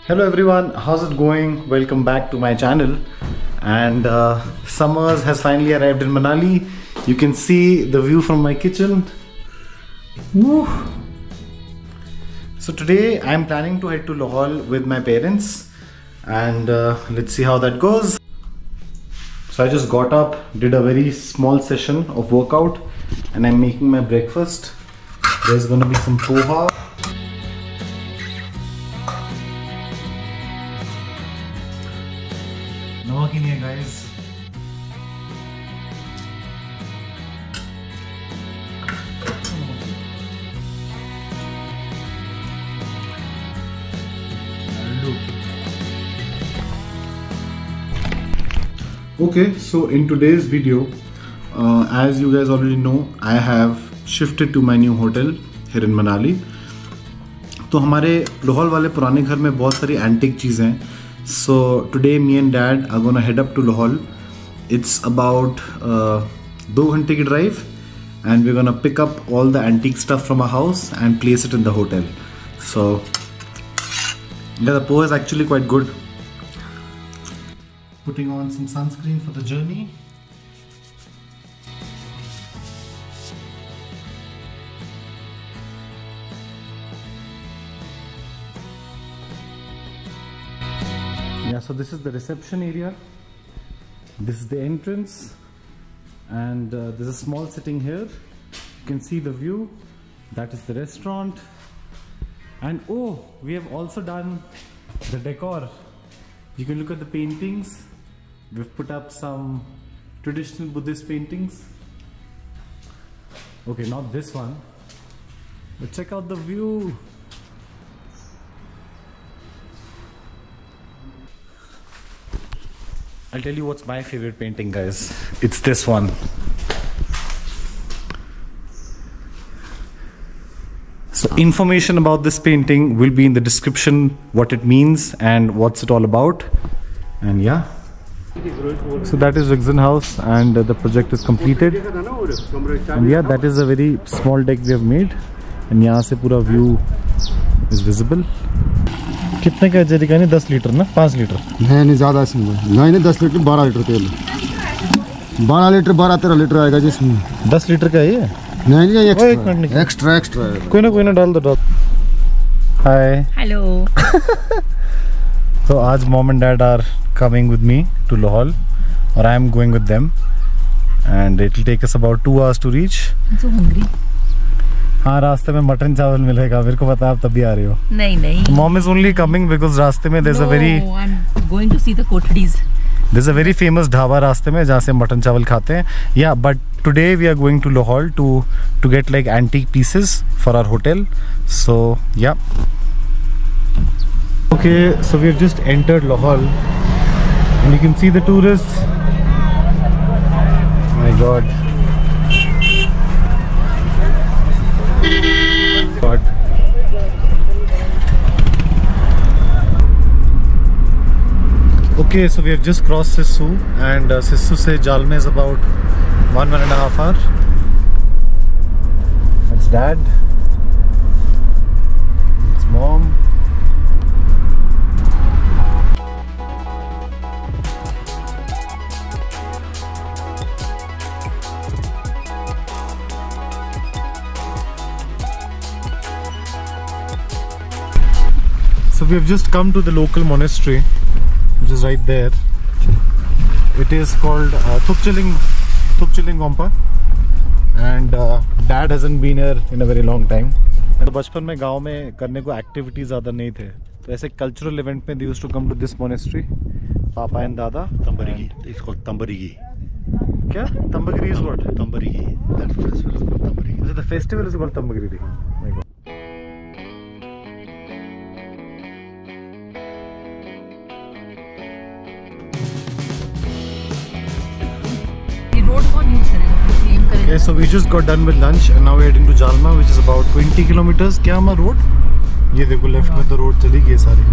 Hello everyone, how's it going? Welcome back to my channel. And summers has finally arrived in Manali. You can see the view from my kitchen. Woo. So today I'm planning to head to Lahaul with my parents, and let's see how that goes. So I just got up, did a very small session of workout, and I'm making my breakfast. There's gonna be some poha. Namak hi nahi hai, guys. Okay, so in today's video, as you guys already know, I have shifted to my new hotel here in Manali. तो हमारे लाहौल वाले पुराने घर में बहुत सारी antique चीज़ें हैं. So today me and dad are gonna head up to Lahaul. It's about 2 घंटे की drive, and we're gonna pick up all the antique stuff from our house and place it in the hotel. So yeah, the poha is actually quite good. Putting on some sunscreen for the journey. Yeah, so this is the reception area. This is the entrance, and there's a small sitting here. You can see the view. That is the restaurant. And oh, we have also done the decor. You can look at the paintings. We've put up some traditional Buddhist paintings. Okay, not this one, but check out the view. I'll tell you what's my favorite painting, guys. It's this one. So information about this painting will be in the description, what it means and what's it all about. And yeah. So that is Rixon House, and the project is completed. And yeah, that is a very small deck we have made. And यहाँ से पूरा view is visible. कितने का जरिका नहीं 10 litre ना 5 litre नहीं ज़्यादा इसमें नहीं 10 लीटर 12 लीटर तेल 12 लीटर 12-13 लीटर आएगा जिसमें 10 लीटर का ये नहीं एक्स्ट्रा कोई ना डाल दो हाय हेलो So आज mom and dad are coming with me to Lahaul, or I am going with them, and it will take us about 2 hours to reach. I'm so hungry. हाँ रास्ते में mutton चावल मिलेगा मेरे को पता है आप तभी आ रही हो नहीं Mom is only coming because रास्ते में there's a very I'm going to see the Kothadis. There's a very famous dhaba रास्ते में जहाँ से मटन चावल खाते हैं. Yeah, but today we are going to Lahaul to get like antique pieces for our hotel. So yeah. Okay, so we have just entered Lahaul, and you can see the tourists. My God. Okay, so we have just crossed Sissu, and Sissu se Jalme is about 1.5 hours. That's dad. It's mom. So we have just come to the local monastery, which is right there. It is called Thupchaling Gompa, and dad hasn't been here in a very long time. And बचपन में गांव में करने को activities ज़्यादा नहीं थे, तो ऐसे कल्चरल इवेंट में they used to come to this monastery. Papa and Dada. Tambarigi. It's called Tambarigi. क्या? Tambagiri is what? Tambarigi. That festival is called Tambarigi. So the festival is called Tambagiri. My God. Okay, so we just got done with lunch and now we're heading to Jalma, which is about 20 kilometers. क्या हमारा road? ये देखो left में तो road चली गई सारी.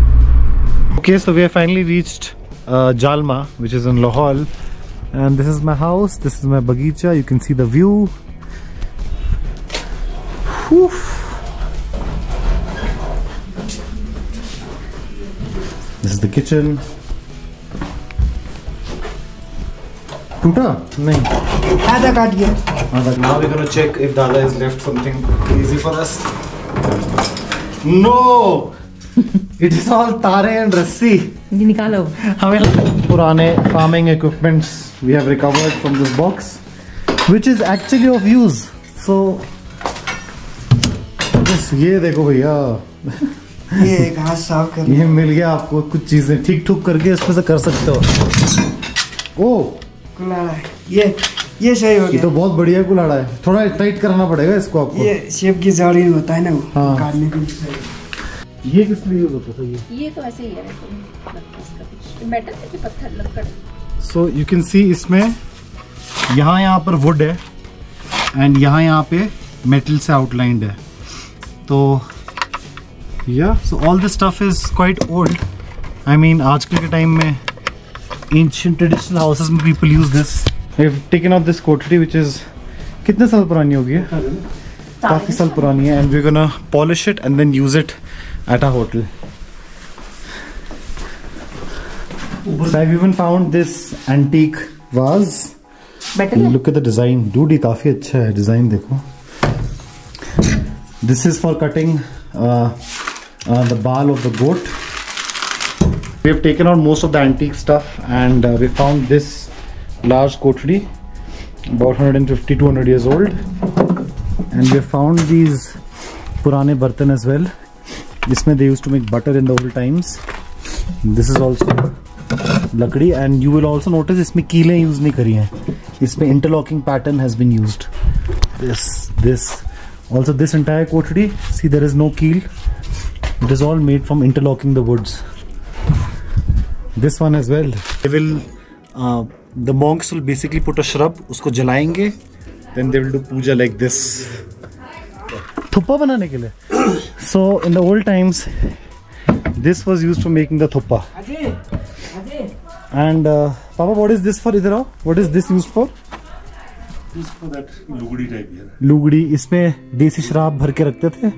Okay, so we have finally reached Jalma, which is in Lahaul, and this is my house. This is my bagicha. You can see the view. Whew. the kitchen. टूटा? नहीं. आधा काट गया. Now we're gonna check if Dada has left something easy for us. No! It is all तारे and रस्सी. ये निकालो. हमें पुराने farming equipments we have recovered from this box, which is actually of use. So, बस ये देखो भैया. ये एक हाथ साफ कर. ये मिल गया आपको कुछ चीजें ठीक ठुक करके इसमें से कर सकते हो. ओ कुल्हाड़ा है. ये सही हो ये गया. तो बहुत बढ़िया कुल्हाड़ा है. थोड़ा टाइट करना पड़ेगा इसको आपको. ये शेप की जड़ी होता है ना वो. हाँ. काटने के लिए. ये किस लिए यूज होता था ये तो ऐसे ही है. मेटल है कि पत्थर लकड़. सो यू कैन सी इसमें यहाँ पर वुड है एंड यहाँ पे मेटल से आउटलाइंड है. तो या so all this stuff is quite old. I mean आजकल के टाइम में एंशिएंट ट्रेडिशनल हाउसेस में people use this. I have taken out this kothari which is कितने साल पुरानी होगी है? काफ़ी साल पुरानी है. And we are gonna polish it and then use it at a hotel. So I've even found this antique vase. Metal. Look at the design, dude. ये काफी अच्छा है डिजाइन देखो. This is for cutting the ball of the goat. We have taken out most of the antique stuff and we found this large kothri, about 150-200 years old, and we have found these purane bartan as well. Isme they used to make butter in the old times. This is also lakdi, and you will also notice इसमें कीलें use नहीं करी हैं. इसमें interlocking pattern has been used. This also this entire kothri. See, there is no keel. It is all made from interlocking the woods. This one as well. They will the monks will basically put a shrub. उसको जलाएंगे. Then they will do puja like this. Thukpa बनाने के लिए. So in the old times, this was used for making the thuppa. And Papa, what is this for? Idhar aao. What is this used for? This for that lugdi type here. लुगड़ी. इसमें देसी शराब भर के रखते थे.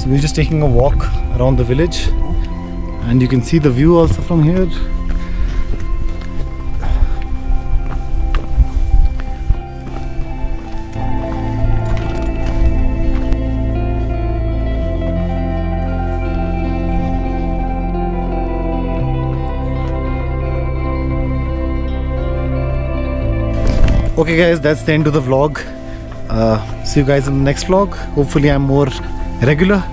So we're just taking a walk around the village and you can see the view also from here. Okay guys, that's the end of the vlog. See you guys in the next vlog. Hopefully I'm more regular.